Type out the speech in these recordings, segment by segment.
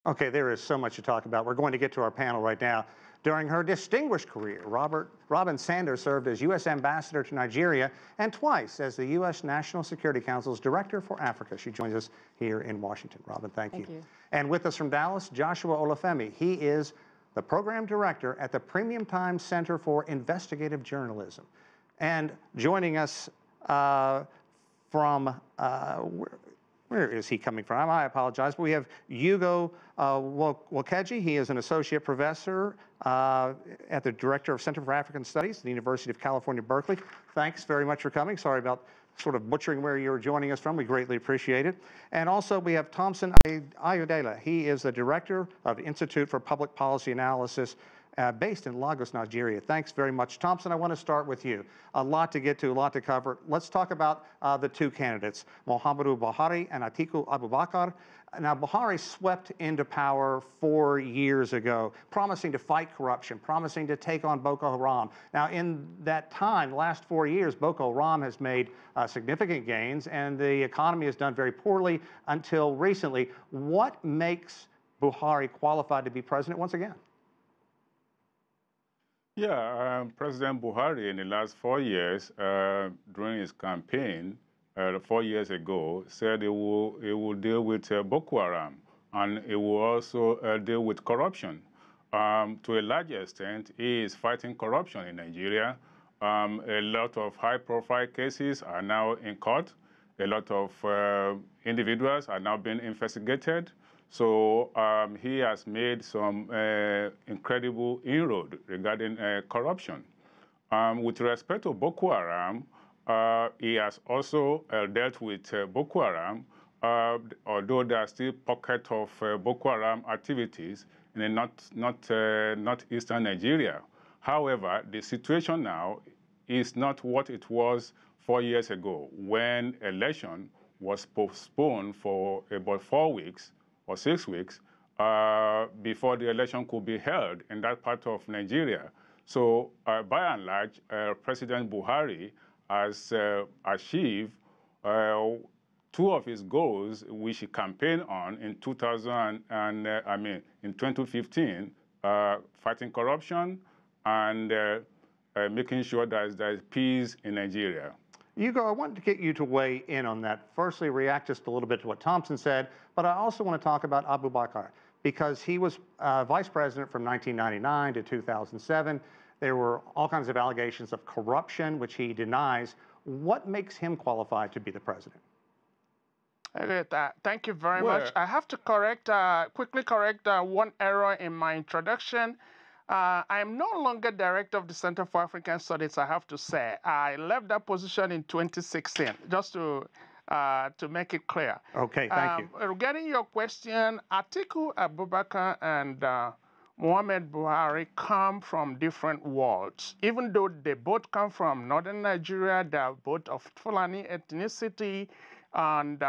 Okay, there is so much to talk about. We're going to get to our panel right now. During her distinguished career, Robin Sanders served as U.S. Ambassador to Nigeria and twice as the U.S. National Security Council's Director for Africa. She joins us here in Washington. Robin, thank you. And with us from Dallas, Joshua Olufemi. He is the Program Director at the Premium Time Center for Investigative Journalism. And joining us from where is he coming from? I apologize. But we have Nwokeji. He is an associate professor at the Director of Center for African Studies at the University of California, Berkeley. Thanks very much for coming. Sorry about sort of butchering where you were joining us from. We greatly appreciate it. And also we have Thompson Ayodele. He is the Director of the Institute for Public Policy Analysis based in Lagos, Nigeria. Thanks very much. Thompson, I want to start with you. A lot to get to, a lot to cover. Let's talk about the two candidates, Muhammadu Buhari and Atiku Abubakar. Now, Buhari swept into power 4 years ago, promising to fight corruption, promising to take on Boko Haram. Now, in that time, the last 4 years, Boko Haram has made significant gains, and the economy has done very poorly until recently. What makes Buhari qualified to be president once again? Yeah, President Buhari in the last 4 years, during his campaign 4 years ago, said he will deal with Boko Haram, and he will also deal with corruption. To a large extent, he is fighting corruption in Nigeria. A lot of high-profile cases are now in court. A lot of individuals are now being investigated. So he has made some incredible inroad regarding corruption. With respect to Boko Haram, he has also dealt with Boko Haram, although there are still pockets of Boko Haram activities in northeastern Nigeria. However, the situation now is not what it was 4 years ago, when election was postponed for about 4 weeks or 6 weeks before the election could be held in that part of Nigeria. So by and large, President Buhari has achieved 2 of his goals, which he campaigned on in 2015, fighting corruption and making sure that there's peace in Nigeria. Hugo, I wanted to get you to weigh in on that. Firstly, react just a little bit to what Thompson said, but I also want to talk about Abubakar, because he was vice president from 1999 to 2007. There were all kinds of allegations of corruption, which he denies. What makes him qualified to be the president? Thank you very much. I have to quickly correct one error in my introduction. I am no longer director of the Center for African Studies, I have to say. I left that position in 2016, just to make it clear. Okay, thank you. Regarding your question, Atiku Abubakar and Muhammad Buhari come from different worlds. Even though they both come from northern Nigeria, they are both of Fulani ethnicity, and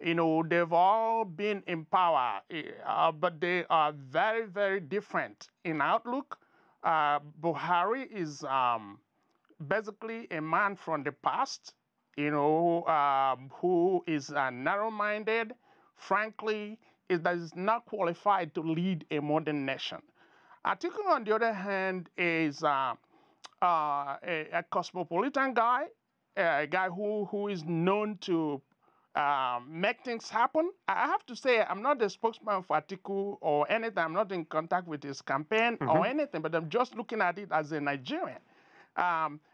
you know, they've all been in power, but they are very, very different in outlook. Buhari is basically a man from the past, you know, who is narrow-minded, frankly, that is not qualified to lead a modern nation. Atiku, on the other hand, is a cosmopolitan guy, a guy who is known to make things happen. I have to say, I'm not the spokesman for Atiku or anything. I'm not in contact with his campaign or anything, but I'm just looking at it as a Nigerian.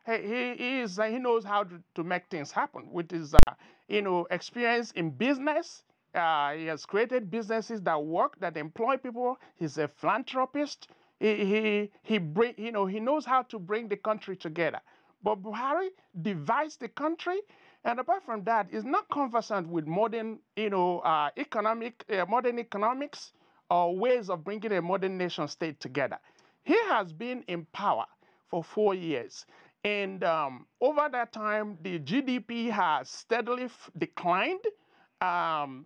He knows how to make things happen with his you know, experience in business. He has created businesses that work, that employ people. He's a philanthropist. He knows how to bring the country together. But Buhari divides the country, and apart from that, is not conversant with modern, you know, modern economics or ways of bringing a modern nation state together. He has been in power for 4 years, and over that time, the GDP has steadily declined. The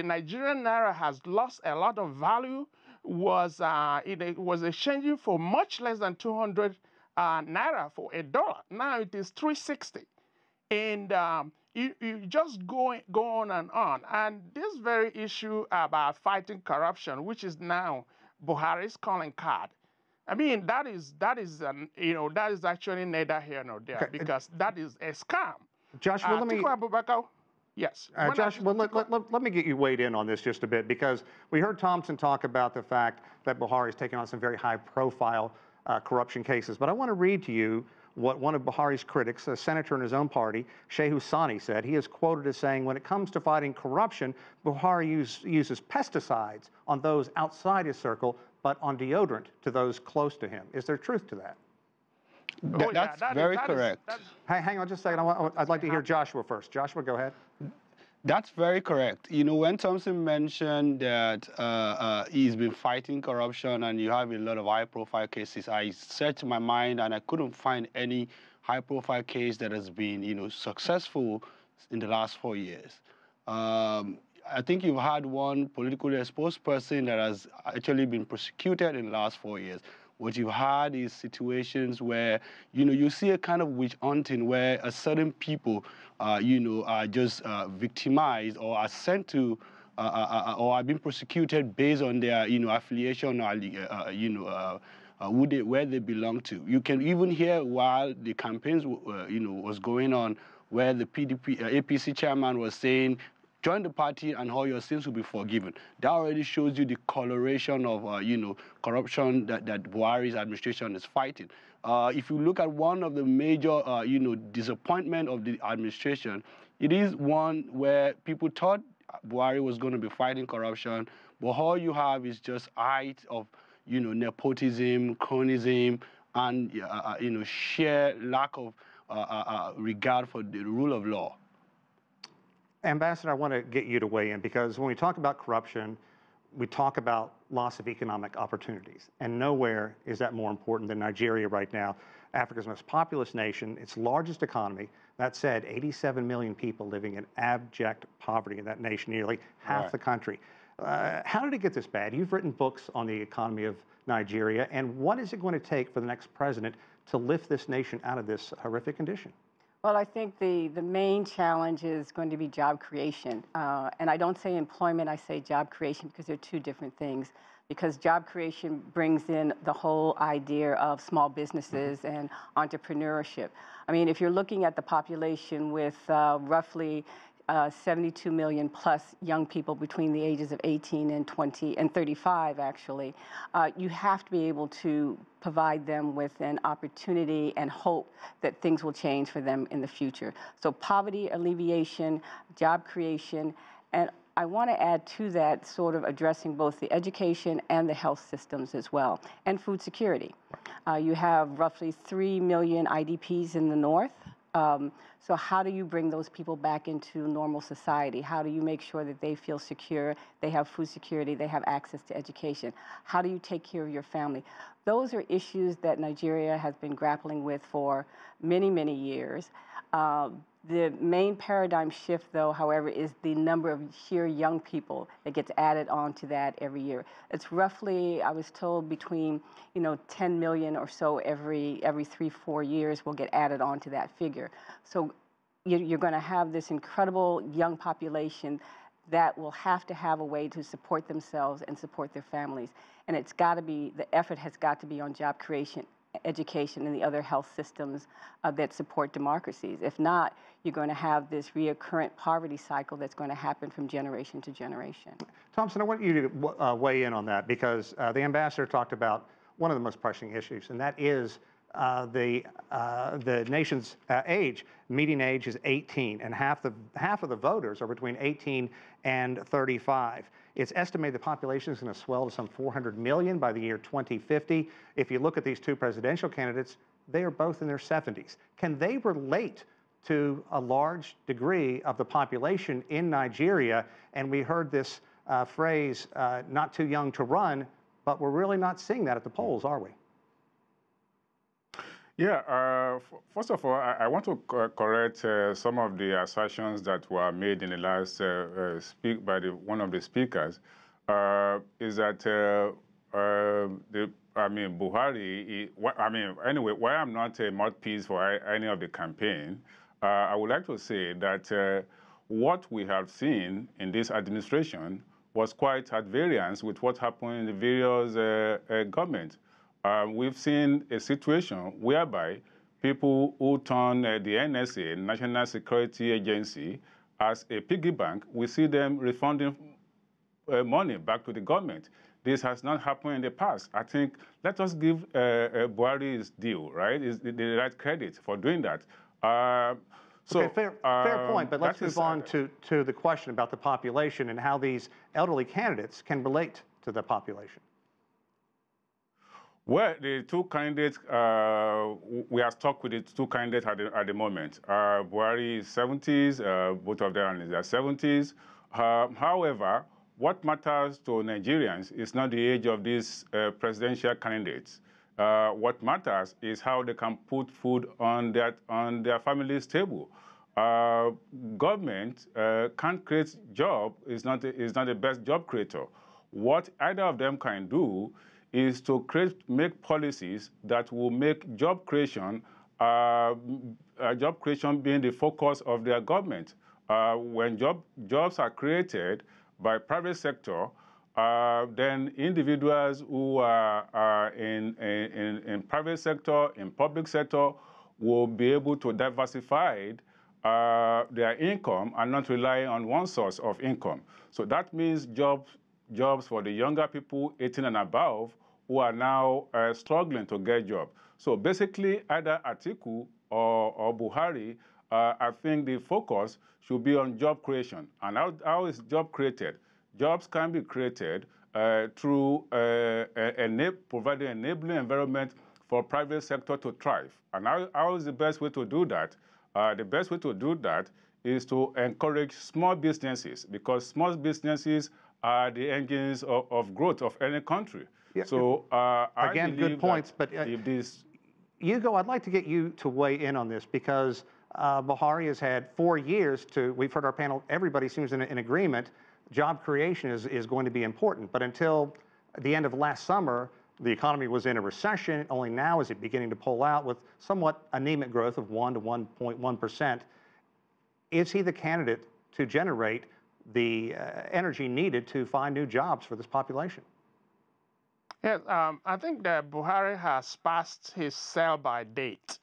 Nigerian naira has lost a lot of value. It was exchanging for much less than 200 naira for $1. Now it is 360. And you just go on and on. And this very issue about fighting corruption, which is now Buhari's calling card, I mean, that is actually neither here nor there, because that is a scam. Joshua, let me... Abubakar, yes. Joshua, let me get you weighed in on this just a bit, because we heard Thompson talk about the fact that Buhari's taken on some very high-profile corruption cases. But I want to read to you what one of Buhari's critics, a senator in his own party, Shehu Sani, said. He is quoted as saying, when it comes to fighting corruption, Buhari uses pesticides on those outside his circle, but on deodorant to those close to him. Is there truth to that? That's very correct. Hang on just a second. I'd like to hear Joshua first. Joshua, go ahead. That's very correct. You know, when Thompson mentioned that he's been fighting corruption and you have a lot of high-profile cases, I searched my mind and I couldn't find any high-profile case that has been, you know, successful in the last 4 years. I think you've had one politically exposed person that has actually been prosecuted in the last 4 years. What you've had is situations where, you know, you see a kind of witch hunting where a certain people, you know, are just victimized or are sent to, or are being prosecuted based on their, you know, affiliation or, you know, where they belong to. You can even hear while the campaigns, you know, was going on, where the APC chairman was saying, join the party and all your sins will be forgiven. That already shows you the coloration of, you know, corruption that Buhari's administration is fighting. If you look at one of the major, you know, disappointment of the administration, it is one where people thought Buhari was going to be fighting corruption, but all you have is just height of, you know, nepotism, cronyism, and, you know, sheer lack of regard for the rule of law. Ambassador, I want to get you to weigh in, because when we talk about corruption, we talk about loss of economic opportunities. And nowhere is that more important than Nigeria right now, Africa's most populous nation, its largest economy. That said, 87 million people living in abject poverty in that nation, nearly half the country. How did it get this bad? You've written books on the economy of Nigeria, and what is it going to take for the next president to lift this nation out of this horrific condition? Well, I think the main challenge is going to be job creation. And I don't say employment, I say job creation, because they're two different things. Because job creation brings in the whole idea of small businesses and entrepreneurship. I mean, if you're looking at the population with roughly 72 million plus young people between the ages of 18 and 20 and 35, actually, you have to be able to provide them with an opportunity and hope that things will change for them in the future. So poverty alleviation, job creation, and I want to add to that sort of addressing both the education and the health systems as well, and food security. You have roughly 3 million IDPs in the north. So how do you bring those people back into normal society? How do you make sure that they feel secure, they have food security, they have access to education? How do you take care of your family? Those are issues that Nigeria has been grappling with for many, many years. The main paradigm shift, though, however, is the number of sheer young people that gets added on to that every year. It's roughly, I was told, between 10 million or so every 3-4 years will get added on to that figure. So you're going to have this incredible young population that will have to have a way to support themselves and support their families. And it's got to be, the effort has got to be on job creation, education, and the other health systems that support democracies. If not, you're going to have this reoccurrent poverty cycle that's going to happen from generation to generation. Thompson, I want you to weigh in on that, because the ambassador talked about one of the most pressing issues, and that is the nation's age. Median age is 18, and half of the voters are between 18 and 35. It's estimated the population is going to swell to some 400 million by the year 2050. If you look at these two presidential candidates, they are both in their 70s. Can they relate to a large degree of the population in Nigeria? And we heard this phrase, not too young to run, but we're really not seeing that at the polls, are we? Yeah, first of all, I want to correct some of the assertions that were made in the last speak by one of the speakers. Is that Buhari? Anyway, why I'm not a mouthpiece for any of the campaign, I would like to say that what we have seen in this administration was quite at variance with what happened in the various governments. We've seen a situation whereby people who turn the NSA, National Security Agency, as a piggy bank, we see them refunding money back to the government. This has not happened in the past. I think let us give Buhari his due, right? Is the right credit for doing that. Okay, fair point, but let's move on to the question about the population and how these elderly candidates can relate to the population. Well, the two candidates, we are stuck with the two candidates at the moment. Buhari is 70s, both of them are in their 70s. However, what matters to Nigerians is not the age of these presidential candidates. What matters is how they can put food on their family's table. Government can't create job, is not the best job creator. What either of them can do is to make policies that will make job creation being the focus of their government. When jobs are created by private sector, then individuals who are in private sector, in public sector, will be able to diversify their income and not rely on one source of income. So that means jobs for the younger people 18 and above who are now struggling to get jobs. So basically, either Atiku or Buhari, I think the focus should be on job creation. And how is job created? Jobs can be created through providing an enabling environment for private sector to thrive. And how is the best way to do that? The best way to do that is to encourage small businesses, because small businesses are the engines of growth of any country. Yeah, so again, good points. But Hugo, I'd like to get you to weigh in on this, because Buhari has had 4 years to. We've heard our panel. Everybody seems in agreement. Job creation is going to be important. But until the end of last summer, the economy was in a recession. Only now is it beginning to pull out with somewhat anemic growth of 1 to 1.1%. Is he the candidate to generate the energy needed to find new jobs for this population? Yes, I think that Buhari has passed his sell-by date.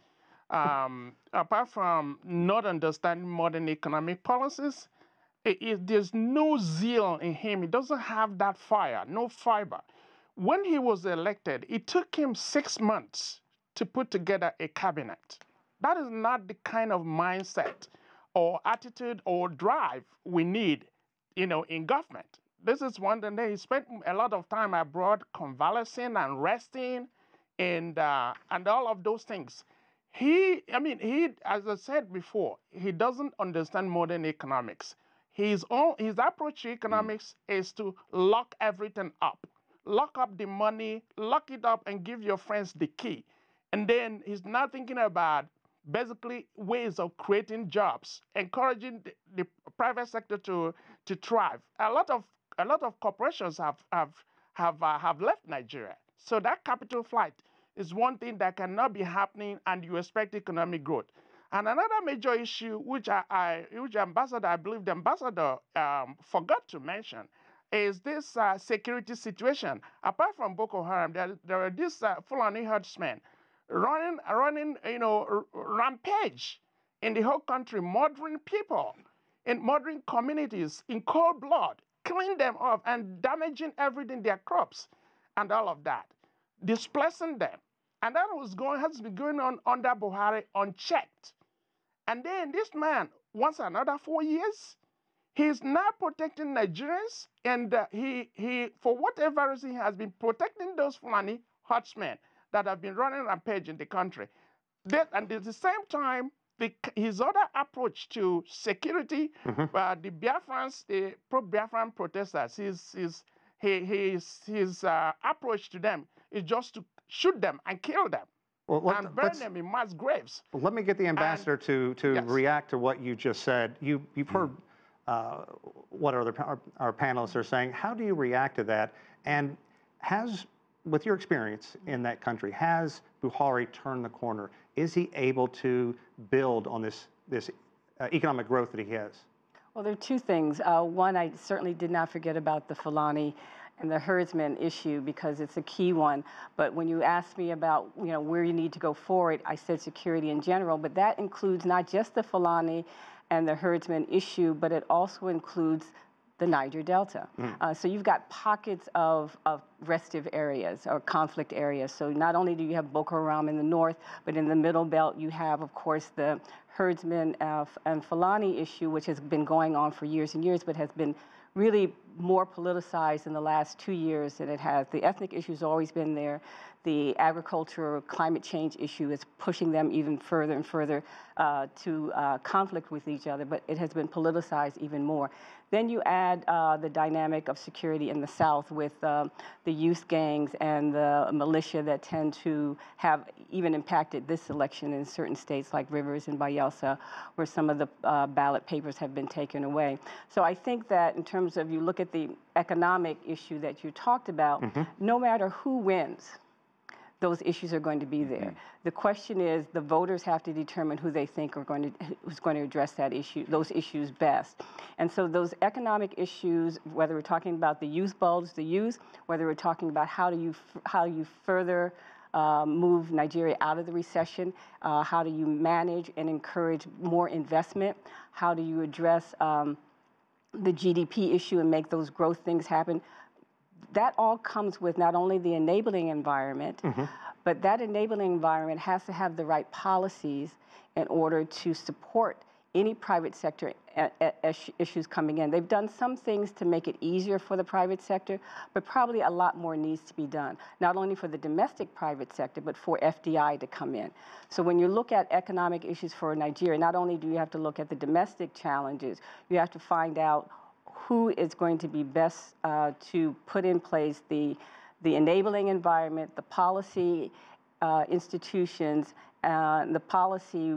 Apart from not understanding modern economic policies, there's no zeal in him. He doesn't have that fire, no fiber. When he was elected, it took him 6 months to put together a cabinet. That is not the kind of mindset or attitude or drive we need, in government. This is one thing that he spent a lot of time abroad convalescing and resting and all of those things. He, as I said before, he doesn't understand modern economics. His approach to economics is to lock everything up. Lock up the money, lock it up, and give your friends the key. And then he's not thinking about basically ways of creating jobs, encouraging the private sector to thrive. A lot of corporations have left Nigeria. So that capital flight is one thing that cannot be happening, and you expect economic growth. And another major issue, which I believe the ambassador forgot to mention, is this security situation. Apart from Boko Haram, there are these Fulani herdsmen running, rampage in the whole country, murdering people, and murdering communities in cold blood, killing them off and damaging everything, their crops, and all of that, displacing them. And that has been going on under Buhari unchecked. And then this man wants another 4 years. He's not protecting Nigerians, and he, for whatever reason, has been protecting those Fulani herdsmen that have been running rampage in the country. And at the same time, his other approach to security, the Biafrans, the pro-Biafran protesters, his approach to them is just to shoot them and kill them. And burn them in mass graves. Let me get the ambassador to yes, react to what you just said. You've heard what our panelists are saying. How do you react to that? And with your experience in that country, has Buhari turned the corner? Is he able to build on this this economic growth that he has? Well, there are two things. One, I certainly did not forget about the Fulani and the herdsman issue because it's a key one. But when you asked me about, where you need to go forward, I said security in general, but that includes not just the Fulani and the herdsman issue, but it also includes the Niger Delta. So you've got pockets of restive areas or conflict areas. So not only do you have Boko Haram in the north, but in the middle belt you have, of course, the herdsman and Fulani issue, which has been going on for years and years, but has been really more politicized in the last 2 years than it has. The ethnic issue's always been there. The agriculture, climate change issue is pushing them even further and further to conflict with each other, but it has been politicized even more. Then you add the dynamic of security in the South with the youth gangs and the militia that tend to have even impacted this election in certain states like Rivers and Bayelsa, where some of the ballot papers have been taken away. So I think that in terms of you look at the economic issue that you talked about, no matter who wins, those issues are going to be there. The question is, the voters have to determine who they think who's going to address those issues best. And so those economic issues, whether we're talking about the youth bulge, whether we're talking about how do you further move Nigeria out of the recession, how do you manage and encourage more investment, how do you address the GDP issue and make those growth things happen. That all comes with not only the enabling environment, but that enabling environment has to have the right policies in order to support any private sector issues coming in. They've done some things to make it easier for the private sector, but probably a lot more needs to be done, not only for the domestic private sector, but for FDI to come in. So when you look at economic issues for Nigeria, not only do you have to look at the domestic challenges, you have to find out who is going to be best to put in place the enabling environment, the policy institutions, the policy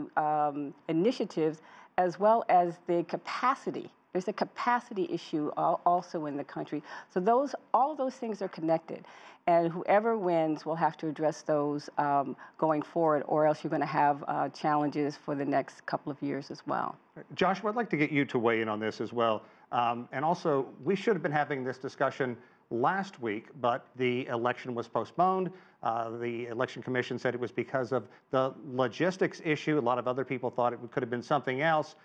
initiatives, as well as the capacity. There's a capacity issue also in the country. So all those things are connected. And whoever wins will have to address those going forward, or else you're going to have challenges for the next couple of years as well. Joshua, I'd like to get you to weigh in on this as well. And also, we should have been having this discussion last week, but the election was postponed. The Election Commission said it was because of the logistics issue. A lot of other people thought it could have been something else.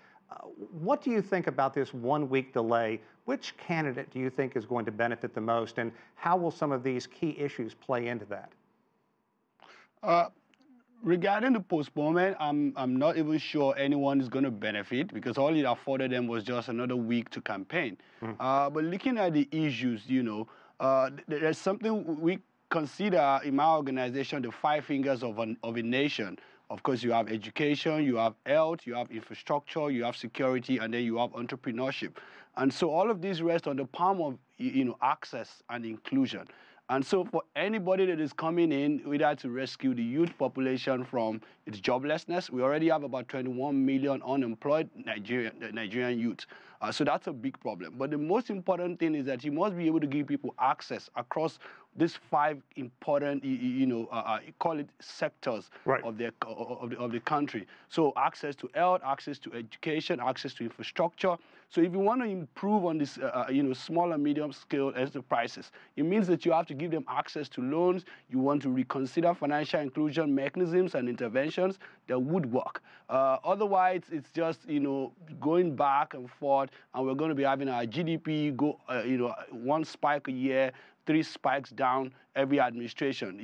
What do you think about this 1 week delay? Which candidate do you think is going to benefit the most, and how will some of these key issues play into that? Regarding the postponement, I'm not even sure anyone is going to benefit because all it afforded them was just another week to campaign. But looking at the issues, there's something we consider in my organization the 5 fingers of a nation. Of course, you have education, you have health, you have infrastructure, you have security, and then you have entrepreneurship. And so all of these rest on the palm of access and inclusion. And so for anybody that is coming in, we have to rescue the youth population from its joblessness. We already have about 21 million unemployed Nigerian youth. So that's a big problem. But the most important thing is that you must be able to give people access across these 5 important, call it sectors of the country. So access to health, access to education, access to infrastructure. So if you want to improve on this, small and medium scale enterprises, it means that you have to give them access to loans. You want to reconsider financial inclusion mechanisms and interventions that would work. Otherwise, it's just, going back and forth, and we're going to be having our GDP go, 1 spike a year, 3 spikes down every administration,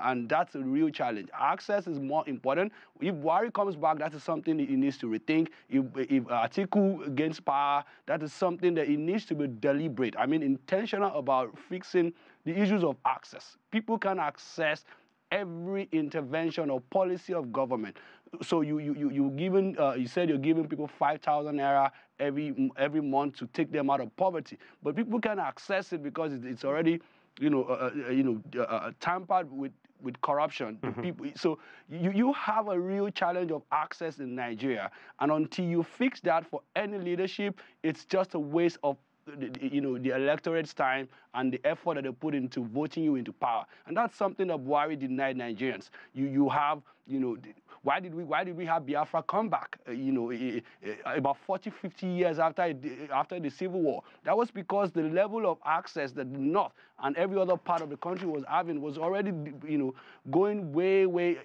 and that's a real challenge. Access is more important. If Buhari comes back, that is something that he needs to rethink. If Atiku gains power, that is something that he needs to be deliberate. Intentional about fixing the issues of access. People can access every intervention or policy of government. So you said you're giving people 5,000 naira every month to take them out of poverty, but people can access it because it's already tampered with corruption. People, so you have a real challenge of access in Nigeria, and until you fix that for any leadership, it's just a waste of the electorate's time and the effort that they put into voting you into power. And that's something that Buhari denied Nigerians. You have, why did we have Biafra come back? About 40, 50 years after the Civil War. That was because the level of access that the North and every other part of the country was having was already, going way, way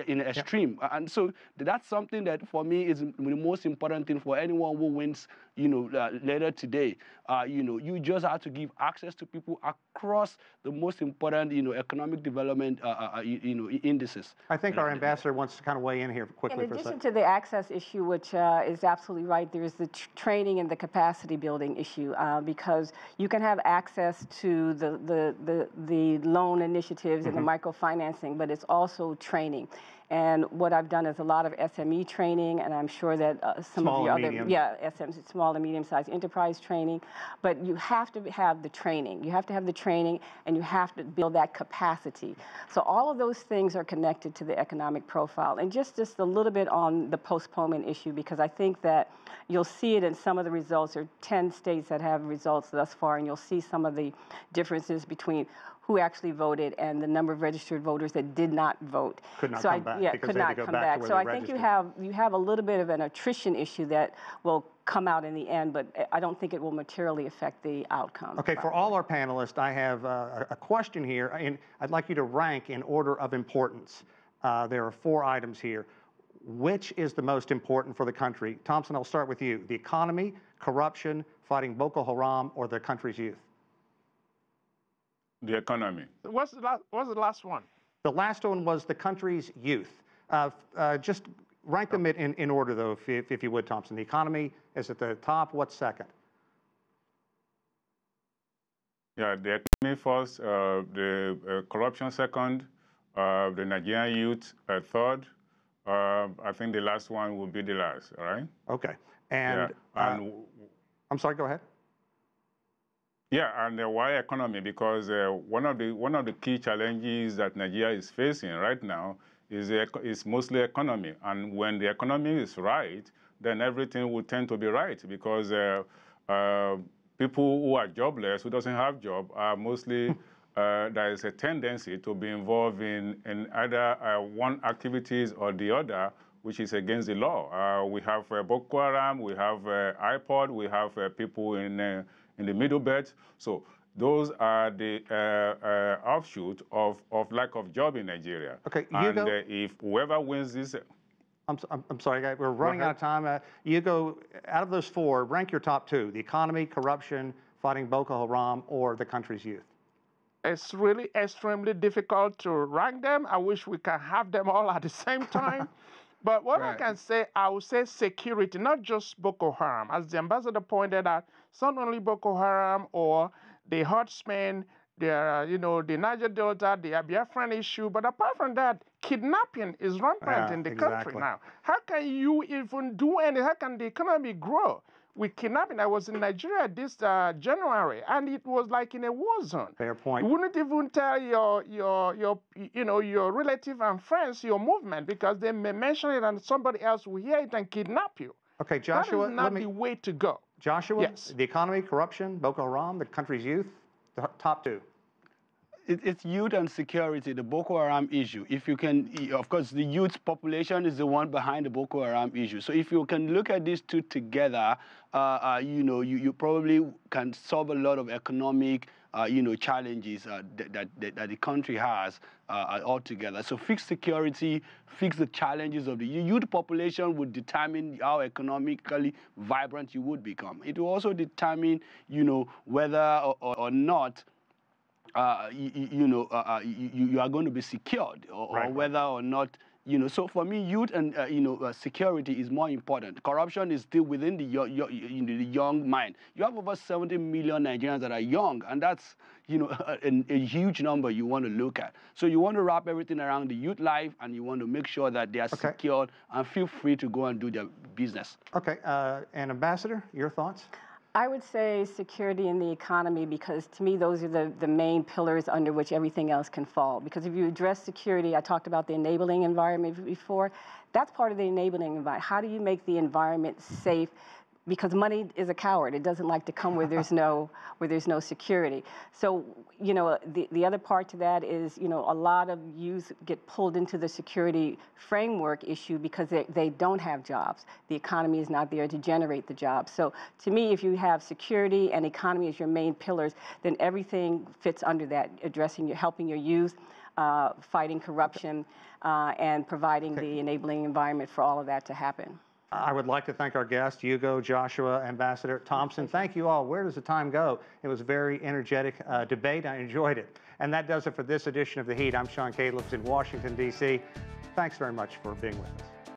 in extreme. And so that's something that for me is the most important thing for anyone who wins, later today. You just have to give access to people across the most important, economic development, indices. I think our ambassador wants to kind of weigh in here quickly. In addition to the access issue, which is absolutely right, there's the training and the capacity building issue, because you can have access to the loan initiatives and the microfinancing, but it's also training. And what I've done is a lot of SME training, and I'm sure that some of your other, small and medium-sized enterprise training. But you have to have the training. You have to have the training, and you have to build that capacity. So all of those things are connected to the economic profile. And just a little bit on the postponement issue, because I think that you'll see it in some of the results. There are 10 states that have results thus far, and you'll see some of the differences between who actually voted and the number of registered voters that did not vote. Could not come back. Yeah, could not come back. So I think you have a little bit of an attrition issue that will come out in the end, but I don't think it will materially affect the outcome. Okay, for all our panelists, I have a question here, and I'd like you to rank in order of importance. There are 4 items here. Which is the most important for the country? Thompson, I'll start with you. The economy, corruption, fighting Boko Haram, or the country's youth? The economy. What's the last one? The last one was the country's youth. Just rank them in order, though, if you would, Thompson. The economy is at the top. What's second? Yeah, the economy first, the corruption second, the Nigerian youth third. I think the last one will be the last, all right? Okay. And, I'm sorry, go ahead. Yeah, and why economy? Because one of the key challenges that Nigeria is facing right now is mostly economy. And when the economy is right, then everything will tend to be right, because people who are jobless, who doesn't have job, are mostly there is a tendency to be involved in either one activities or the other, which is against the law. We have Boko Haram, we have iPod, we have people in the middle belt. So those are the offshoot of lack of job in Nigeria. Okay, and if whoever wins this... I'm sorry, guys, we're running out of time. You go, out of those 4, rank your top 2, the economy, corruption, fighting Boko Haram, or the country's youth. It's really extremely difficult to rank them. I wish we can have them all at the same time. But what I can say, I would say security, not just Boko Haram. As the ambassador pointed out, it's not only Boko Haram or the Herdsmen, the Niger Delta, the Biafran issue, but apart from that, kidnapping is rampant in the country now. How can you even do anything? How can the economy grow with kidnapping? I was in Nigeria this January, and it was like in a war zone. Fair point. You wouldn't even tell your relative and friends your movement, because they may mention it and somebody else will hear it and kidnap you. Okay, Joshua, that is not the way to go. Joshua, yes. The economy, corruption, Boko Haram, the country's youth, the top 2. It's youth and security, the Boko Haram issue. If you can, of course, the youth population is the one behind the Boko Haram issue. So if you can look at these 2 together, you probably can solve a lot of economic, challenges that the country has altogether. So fix security, fix the challenges of the youth population would determine how economically vibrant you would become. It will also determine, whether or not you are going to be secured, or whether or not, so for me, youth and, security is more important. Corruption is still within the young mind. You have over 70 million Nigerians that are young, and that's, a huge number you want to look at. So you want to wrap everything around the youth life, and you want to make sure that they are secured and feel free to go and do their business. Okay, and Ambassador, your thoughts? I would say security in the economy, because to me those are the main pillars under which everything else can fall. Because if you address security, I talked about the enabling environment before, that's part of the enabling environment. How do you make the environment safe because money is a coward. It doesn't like to come where there's no security. So, you know, the other part to that is, you know, a lot of youth get pulled into the security framework issue because they don't have jobs. The economy is not there to generate the jobs. So to me, if you have security and economy as your main pillars, then everything fits under that, helping your youth, fighting corruption, and providing the enabling environment for all of that to happen. I would like to thank our guests, Hugo, Joshua, Ambassador Thompson. Thank you all. Where does the time go? It was a very energetic debate. I enjoyed it. And that does it for this edition of The Heat. I'm Sean Calebs in Washington, D.C. Thanks very much for being with us.